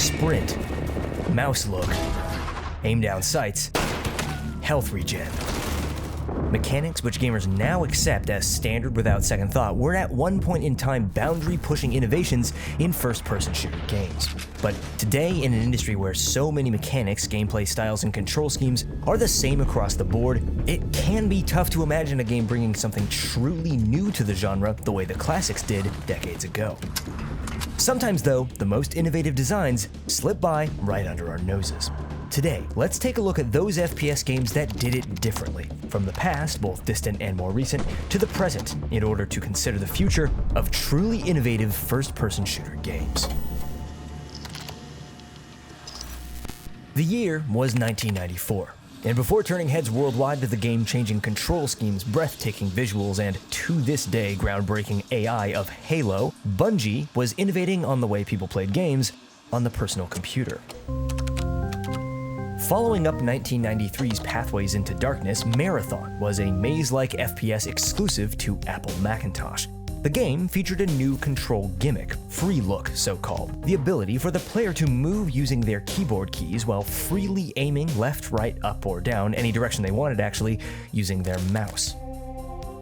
sprint, mouse look, aim down sights, health regen. Mechanics which gamers now accept as standard without second thought were at one point in time boundary-pushing innovations in first-person shooter games. But today, in an industry where so many mechanics, gameplay styles, and control schemes are the same across the board, it can be tough to imagine a game bringing something truly new to the genre the way the classics did decades ago. Sometimes, though, the most innovative designs slip by right under our noses. Today, let's take a look at those FPS games that did it differently, from the past, both distant and more recent, to the present, in order to consider the future of truly innovative first-person shooter games. The year was 1994, and before turning heads worldwide with the game-changing control schemes, breathtaking visuals, and to this day groundbreaking AI of Halo, Bungie was innovating on the way people played games on the personal computer. Following up 1993's Pathways into Darkness, Marathon was a maze-like FPS exclusive to Apple Macintosh. The game featured a new control gimmick, free look so-called, the ability for the player to move using their keyboard keys while freely aiming left, right, up, or down, any direction they wanted actually, using their mouse.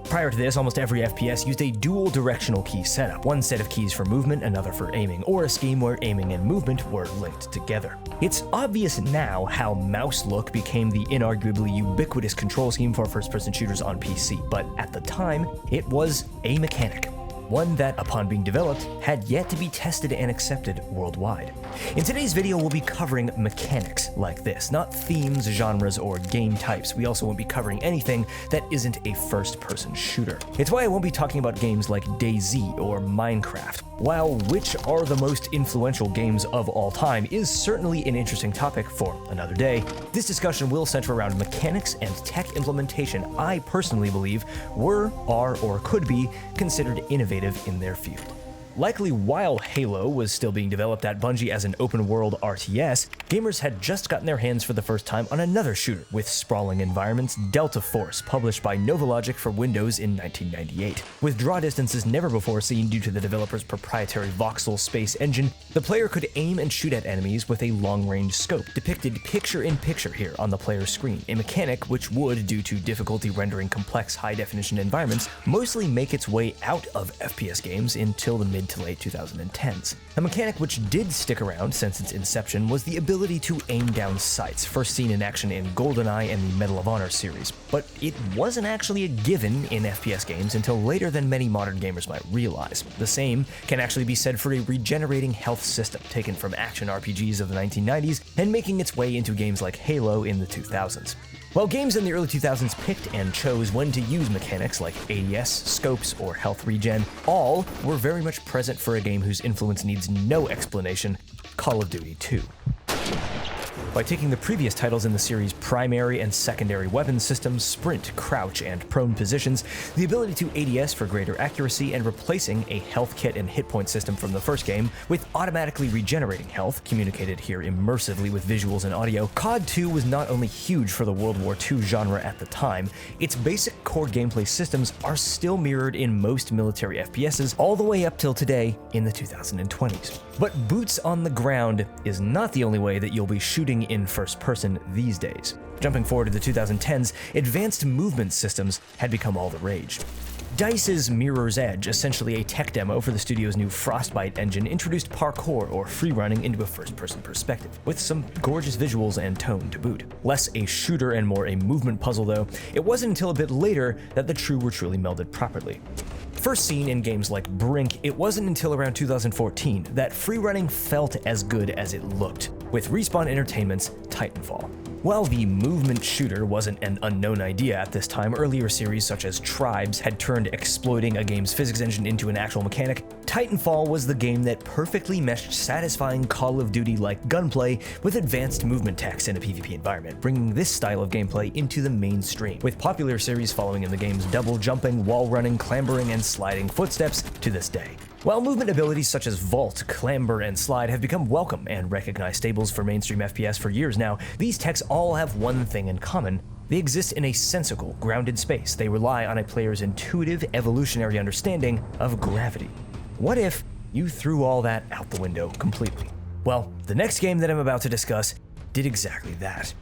Prior to this, almost every FPS used a dual directional key setup, one set of keys for movement, another for aiming, or a scheme where aiming and movement were linked together. It's obvious now how mouse look became the inarguably ubiquitous control scheme for first-person shooters on PC, but at the time, it was a mechanic. One that, upon being developed, had yet to be tested and accepted worldwide. In today's video, we'll be covering mechanics like this, not themes, genres, or game types. We also won't be covering anything that isn't a first-person shooter. It's why I won't be talking about games like DayZ or Minecraft. While which are the most influential games of all time is certainly an interesting topic for another day, this discussion will center around mechanics and tech implementation I personally believe were, are, or could be considered innovative in their field. Likely while Halo was still being developed at Bungie as an open-world RTS, gamers had just gotten their hands for the first time on another shooter with sprawling environments, Delta Force, published by Novalogic for Windows in 1998. With draw distances never before seen due to the developer's proprietary voxel space engine, the player could aim and shoot at enemies with a long-range scope, depicted picture-in-picture here on the player's screen, a mechanic which would, due to difficulty rendering complex high-definition environments, mostly make its way out of FPS games until the mid to late 2010s. A mechanic which did stick around since its inception was the ability to aim down sights, first seen in action in GoldenEye and the Medal of Honor series, but it wasn't actually a given in FPS games until later than many modern gamers might realize. The same can actually be said for a regenerating health system taken from action RPGs of the 1990s and making its way into games like Halo in the 2000s. While games in the early 2000s picked and chose when to use mechanics like ADS, scopes, or health regen, all were very much present for a game whose influence needs no explanation: Call of Duty 2. By taking the previous titles in the series' primary and secondary weapon systems, sprint, crouch, and prone positions, the ability to ADS for greater accuracy, and replacing a health kit and hit point system from the first game with automatically regenerating health, communicated here immersively with visuals and audio, COD 2 was not only huge for the World War II genre at the time, its basic core gameplay systems are still mirrored in most military FPSs all the way up till today in the 2020s. But boots on the ground is not the only way that you'll be shooting in first person these days. Jumping forward to the 2010s, advanced movement systems had become all the rage. DICE's Mirror's Edge, essentially a tech demo for the studio's new Frostbite engine, introduced parkour or free-running into a first-person perspective, with some gorgeous visuals and tone to boot. Less a shooter and more a movement puzzle though, it wasn't until a bit later that the two were truly melded properly. First seen in games like Brink, it wasn't until around 2014 that free-running felt as good as it looked, with Respawn Entertainment's Titanfall. While the movement shooter wasn't an unknown idea at this time, earlier series such as Tribes had turned exploiting a game's physics engine into an actual mechanic, Titanfall was the game that perfectly meshed satisfying Call of Duty-like gunplay with advanced movement techs in a PvP environment, bringing this style of gameplay into the mainstream, with popular series following in the game's double jumping, wall running, clambering, and sliding footsteps to this day. While movement abilities such as vault, clamber, and slide have become welcome and recognized staples for mainstream FPS for years now, these techs all have one thing in common: they exist in a sensical, grounded space. They rely on a player's intuitive, evolutionary understanding of gravity. What if you threw all that out the window completely? Well, the next game that I'm about to discuss did exactly that.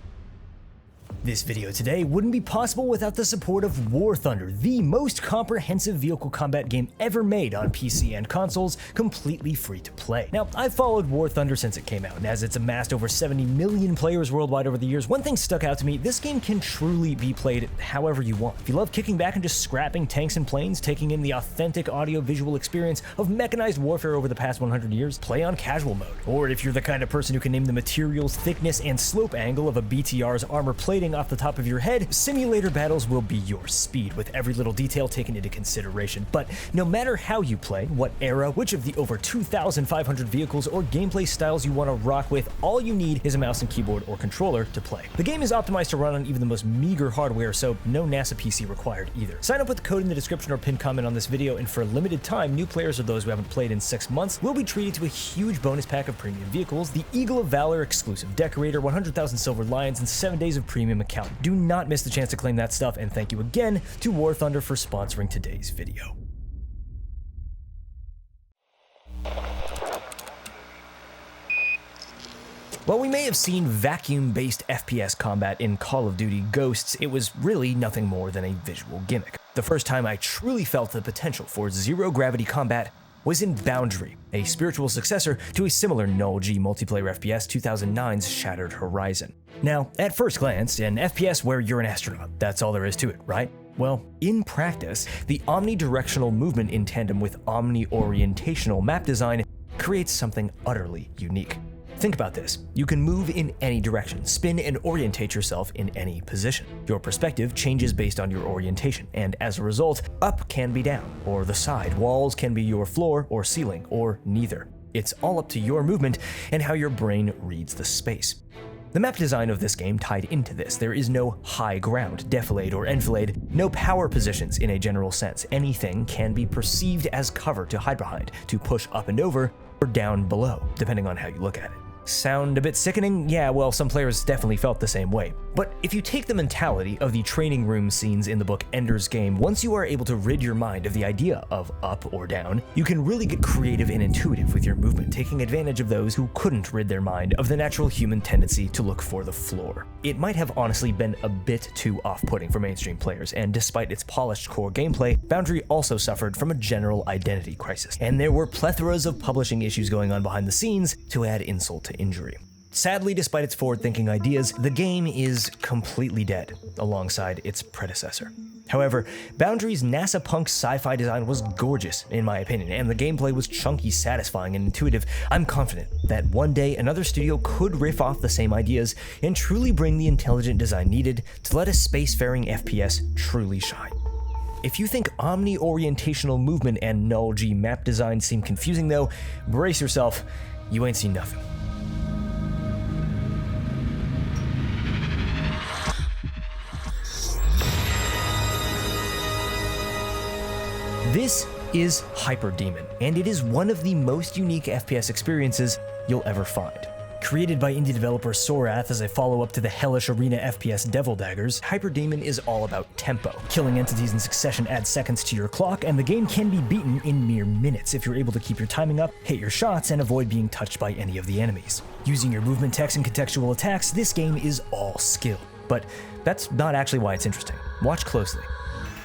This video today wouldn't be possible without the support of War Thunder, the most comprehensive vehicle combat game ever made on PC and consoles, completely free to play. Now, I've followed War Thunder since it came out, and as it's amassed over 70 million players worldwide over the years, one thing stuck out to me: this game can truly be played however you want. If you love kicking back and just scrapping tanks and planes, taking in the authentic audio-visual experience of mechanized warfare over the past 100 years, play on casual mode. Or if you're the kind of person who can name the materials, thickness, and slope angle of a BTR's armor plating off the top of your head, simulator battles will be your speed, with every little detail taken into consideration. But no matter how you play, what era, which of the over 2,500 vehicles or gameplay styles you want to rock with, all you need is a mouse and keyboard or controller to play. The game is optimized to run on even the most meager hardware, so no NASA PC required either. Sign up with the code in the description or pinned comment on this video, and for a limited time, new players or those who haven't played in 6 months will be treated to a huge bonus pack of premium vehicles, the Eagle of Valor exclusive decorator, 100,000 silver lions, and 7 days of premium account. Do not miss the chance to claim that stuff, and thank you again to War Thunder for sponsoring today's video. While we may have seen vacuum-based FPS combat in Call of Duty Ghosts, it was really nothing more than a visual gimmick. The first time I truly felt the potential for zero-gravity combat was in Boundary, a spiritual successor to a similar null-G multiplayer FPS, 2009's Shattered Horizon. Now, at first glance, an FPS where you're an astronaut, that's all there is to it, right? Well, in practice, the omnidirectional movement in tandem with omni-orientational map design creates something utterly unique. Think about this. You can move in any direction, spin and orientate yourself in any position. Your perspective changes based on your orientation, and as a result, up can be down, or the side, walls can be your floor or ceiling, or neither. It's all up to your movement and how your brain reads the space. The map design of this game tied into this. There is no high ground, defilade or enfilade, no power positions in a general sense. Anything can be perceived as cover to hide behind, to push up and over, or down below, depending on how you look at it. Sound a bit sickening? Yeah, well, some players definitely felt the same way. But if you take the mentality of the training room scenes in the book Ender's Game, once you are able to rid your mind of the idea of up or down, you can really get creative and intuitive with your movement, taking advantage of those who couldn't rid their mind of the natural human tendency to look for the floor. It might have honestly been a bit too off-putting for mainstream players, and despite its polished core gameplay, Boundary also suffered from a general identity crisis, and there were plethoras of publishing issues going on behind the scenes to add insult to injury. Sadly, despite its forward-thinking ideas, the game is completely dead, alongside its predecessor. However, Boundary's NASA punk sci-fi design was gorgeous, in my opinion, and the gameplay was chunky, satisfying, and intuitive. I'm confident that one day another studio could riff off the same ideas and truly bring the intelligent design needed to let a spacefaring FPS truly shine. If you think omni-orientational movement and null-G map design seem confusing though, brace yourself, you ain't seen nothing. This is Hyperdemon, and it is one of the most unique FPS experiences you'll ever find. Created by indie developer Sorath as a follow-up to the hellish arena FPS Devil Daggers, Hyperdemon is all about tempo. Killing entities in succession adds seconds to your clock, and the game can be beaten in mere minutes if you're able to keep your timing up, hit your shots, and avoid being touched by any of the enemies. Using your movement text and contextual attacks, this game is all skill. But that's not actually why it's interesting. Watch closely.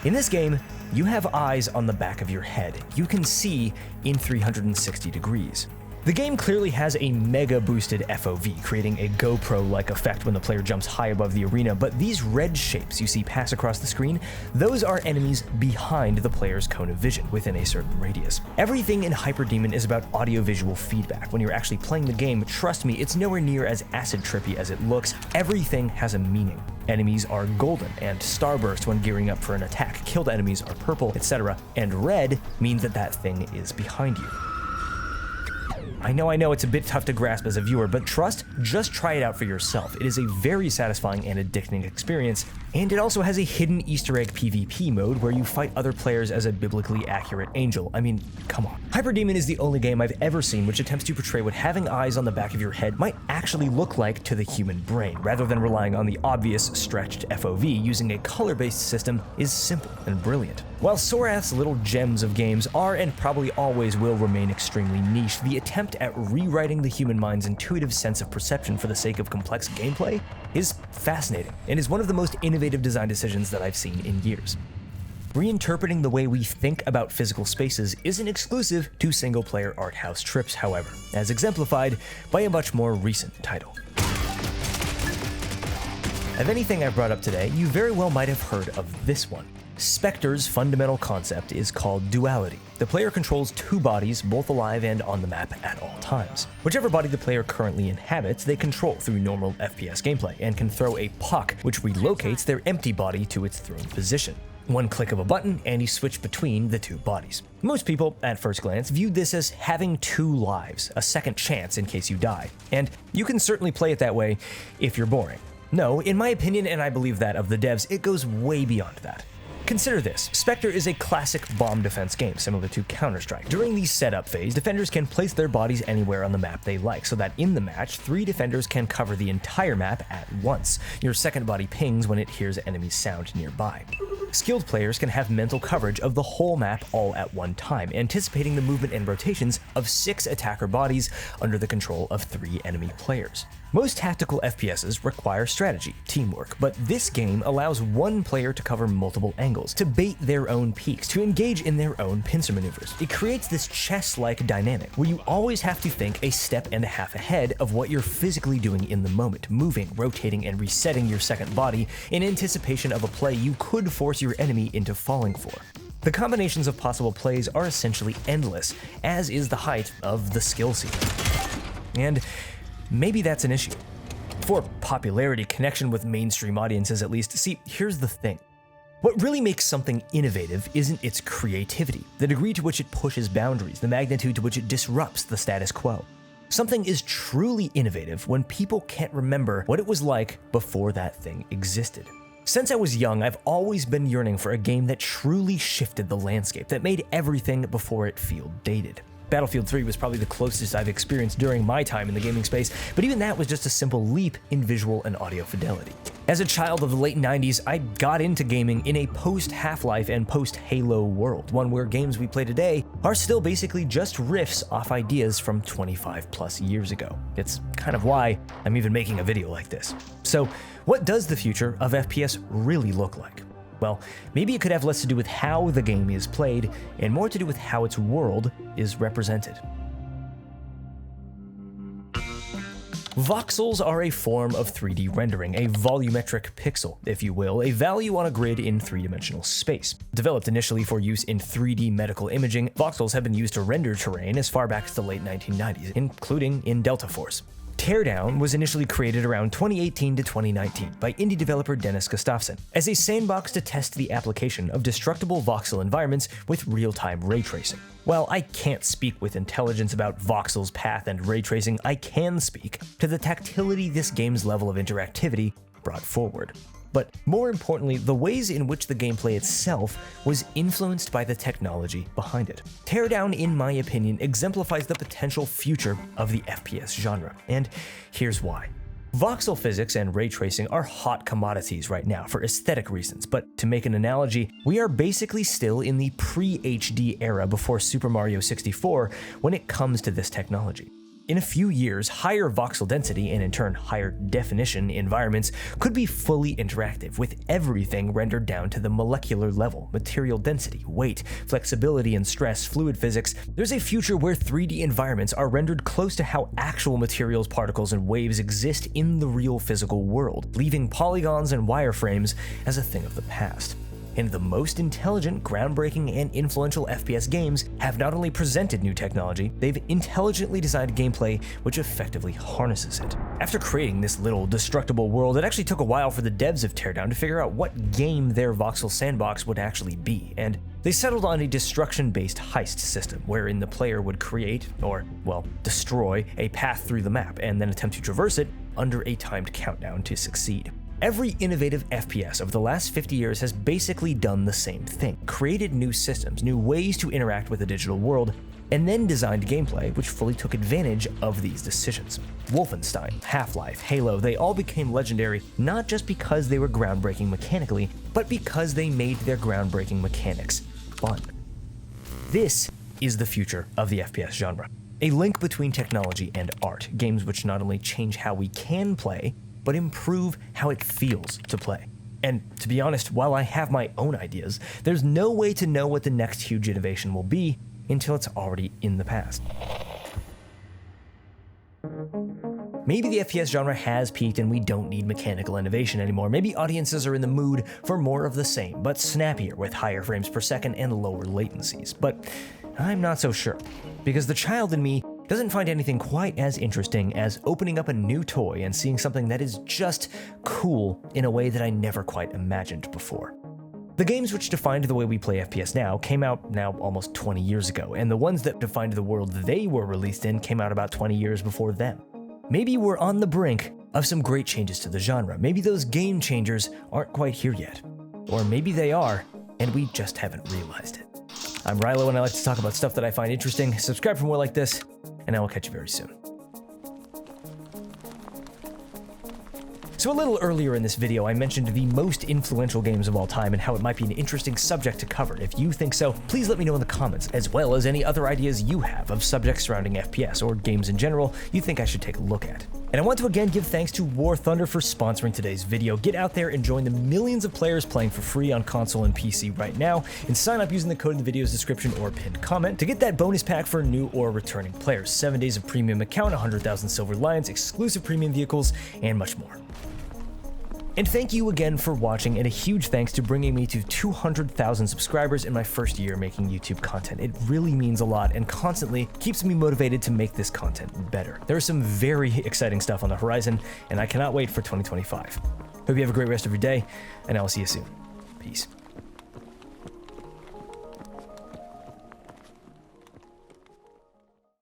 In this game, you have eyes on the back of your head. You can see in 360 degrees. The game clearly has a mega boosted FOV, creating a GoPro-like effect when the player jumps high above the arena, but these red shapes you see pass across the screen, those are enemies behind the player's cone of vision, within a certain radius. Everything in Hyperdemon is about audio-visual feedback. When you're actually playing the game, trust me, it's nowhere near as acid-trippy as it looks. Everything has a meaning. Enemies are golden and starburst when gearing up for an attack. Killed enemies are purple, etc. And red means that that thing is behind you. I know it's a bit tough to grasp as a viewer, but trust, just try it out for yourself. It is a very satisfying and addicting experience, and it also has a hidden Easter egg PvP mode where you fight other players as a biblically accurate angel. I mean, come on. Hyperdemon is the only game I've ever seen which attempts to portray what having eyes on the back of your head might actually look like to the human brain, rather than relying on the obvious stretched FOV. Using a color-based system is simple and brilliant. While Sorath's little gems of games are and probably always will remain extremely niche, the attempt at rewriting the human mind's intuitive sense of perception for the sake of complex gameplay is fascinating and is one of the most innovative design decisions that I've seen in years. Reinterpreting the way we think about physical spaces isn't exclusive to single-player art house trips, however, as exemplified by a much more recent title. Of anything I've brought up today, you very well might have heard of this one. Spectre's fundamental concept is called duality. The player controls two bodies, both alive and on the map at all times. Whichever body the player currently inhabits, they control through normal FPS gameplay, and can throw a puck which relocates their empty body to its thrown position. One click of a button, and you switch between the two bodies. Most people, at first glance, viewed this as having two lives, a second chance in case you die. And you can certainly play it that way if you're boring. No, in my opinion, and I believe that of the devs, it goes way beyond that. Consider this. Spectre is a classic bomb defense game, similar to Counter-Strike. During the setup phase, defenders can place their bodies anywhere on the map they like, so that in the match, 3 defenders can cover the entire map at once. Your second body pings when it hears enemy sound nearby. Skilled players can have mental coverage of the whole map all at one time, anticipating the movement and rotations of 6 attacker bodies under the control of 3 enemy players. Most tactical FPSs require strategy, teamwork, but this game allows one player to cover multiple angles, to bait their own peaks, to engage in their own pincer maneuvers. It creates this chess-like dynamic where you always have to think a step and a half ahead of what you're physically doing in the moment, moving, rotating, and resetting your second body in anticipation of a play you could force your enemy into falling for. The combinations of possible plays are essentially endless, as is the height of the skill ceiling. And maybe that's an issue. For popularity, connection with mainstream audiences at least. See, here's the thing. What really makes something innovative isn't its creativity, the degree to which it pushes boundaries, the magnitude to which it disrupts the status quo. Something is truly innovative when people can't remember what it was like before that thing existed. Since I was young, I've always been yearning for a game that truly shifted the landscape, that made everything before it feel dated. Battlefield 3 was probably the closest I've experienced during my time in the gaming space, but even that was just a simple leap in visual and audio fidelity. As a child of the late 90s, I got into gaming in a post-Half-Life and post-Halo world, one where games we play today are still basically just riffs off ideas from 25 plus years ago. It's kind of why I'm even making a video like this. So, what does the future of FPS really look like? Well, maybe it could have less to do with how the game is played and more to do with how its world is represented. Voxels are a form of 3D rendering, a volumetric pixel, if you will, a value on a grid in 3-dimensional space. Developed initially for use in 3D medical imaging, voxels have been used to render terrain as far back as the late 1990s, including in Delta Force. Teardown was initially created around 2018 to 2019 by indie developer Dennis Gustafsson as a sandbox to test the application of destructible voxel environments with real-time ray tracing. While I can't speak with intelligence about voxels' path and ray tracing, I can speak to the tactility this game's level of interactivity brought forward. But more importantly, the ways in which the gameplay itself was influenced by the technology behind it. Teardown, in my opinion, exemplifies the potential future of the FPS genre, and here's why. Voxel physics and ray tracing are hot commodities right now for aesthetic reasons, but to make an analogy, we are basically still in the pre-HD era before Super Mario 64 when it comes to this technology. In a few years, higher voxel density and in turn higher definition environments could be fully interactive, with everything rendered down to the molecular level: material density, weight, flexibility and stress, fluid physics. There's a future where 3D environments are rendered close to how actual materials, particles, and waves exist in the real physical world, leaving polygons and wireframes as a thing of the past. And the most intelligent, groundbreaking, and influential FPS games have not only presented new technology, they've intelligently designed gameplay which effectively harnesses it. After creating this little destructible world, it actually took a while for the devs of Teardown to figure out what game their voxel sandbox would actually be, and they settled on a destruction-based heist system, wherein the player would create, or, well, destroy, a path through the map, and then attempt to traverse it under a timed countdown to succeed. Every innovative FPS of the last 50 years has basically done the same thing, created new systems, new ways to interact with the digital world, and then designed gameplay which fully took advantage of these decisions. Wolfenstein, Half-Life, Halo, they all became legendary not just because they were groundbreaking mechanically, but because they made their groundbreaking mechanics fun. This is the future of the FPS genre. A link between technology and art, games which not only change how we can play, but improve how it feels to play. And to be honest, while I have my own ideas, there's no way to know what the next huge innovation will be until it's already in the past. Maybe the FPS genre has peaked and we don't need mechanical innovation anymore. Maybe audiences are in the mood for more of the same, but snappier with higher frames per second and lower latencies. But I'm not so sure, because the child in me doesn't find anything quite as interesting as opening up a new toy and seeing something that is just cool in a way that I never quite imagined before. The games which defined the way we play FPS now came out now almost 20 years ago, and the ones that defined the world they were released in came out about 20 years before them. Maybe we're on the brink of some great changes to the genre. Maybe those game changers aren't quite here yet. Or maybe they are, and we just haven't realized it. I'm Rilo, and I like to talk about stuff that I find interesting. Subscribe for more like this, and I will catch you very soon. So a little earlier in this video, I mentioned the most influential games of all time and how it might be an interesting subject to cover. If you think so, please let me know in the comments, as well as any other ideas you have of subjects surrounding FPS or games in general you think I should take a look at. And I want to again give thanks to War Thunder for sponsoring today's video. Get out there and join the millions of players playing for free on console and PC right now, and sign up using the code in the video's description or pinned comment to get that bonus pack for new or returning players, 7 days of premium account, 100,000 Silver Lions, exclusive premium vehicles, and much more. And thank you again for watching, and a huge thanks to bringing me to 200,000 subscribers in my first year making YouTube content. It really means a lot and constantly keeps me motivated to make this content better. There is some very exciting stuff on the horizon, and I cannot wait for 2025. Hope you have a great rest of your day, and I will see you soon. Peace.